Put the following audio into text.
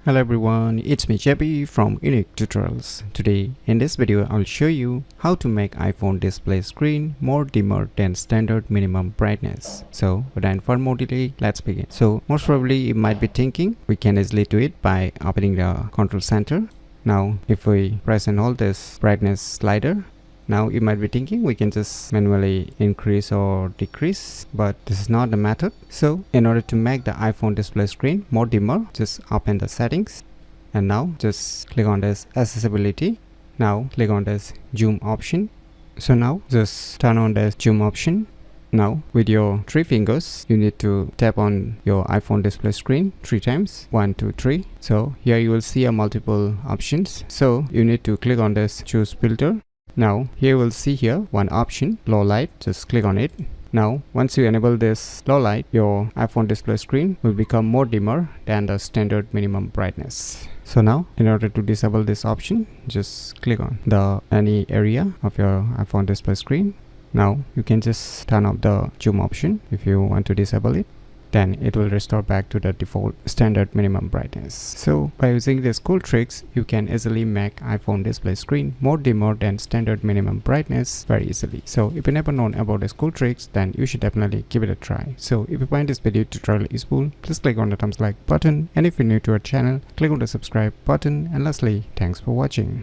Hello everyone, it's me JP from UniqueTutorials. Today in this video I'll show you how to make iPhone display screen more dimmer than standard minimum brightness. So without further more delay, let's begin. So most probably you might be thinking we can easily do it by opening the control center. Now if we press and hold this brightness slider, now you might be thinking we can just manually increase or decrease, but this is not the method. So in order to make the iPhone display screen more dimmer, just open the settings and now just click on this accessibility. Now click on this zoom option. So now just turn on the zoom option. Now with your 3 fingers you need to tap on your iPhone display screen 3 times, 1 2 3. So here you will see a multiple options, so you need to click on this choose filter. Now here you will see here one option, low light, just click on it. Now once you enable this low light, your iPhone display screen will become more dimmer than the standard minimum brightness. So now in order to disable this option, just click on the any area of your iPhone display screen. Now you can just turn off the zoom option if you want to disable it. Then it will restore back to the default standard minimum brightness. So by using these cool tricks, you can easily make iPhone display screen more dimmer than standard minimum brightness very easily. So if you never known about these cool tricks, then you should definitely give it a try. So if you find this video tutorial useful, please click on the thumbs like button, and if you're new to our channel, click on the subscribe button, and lastly, thanks for watching.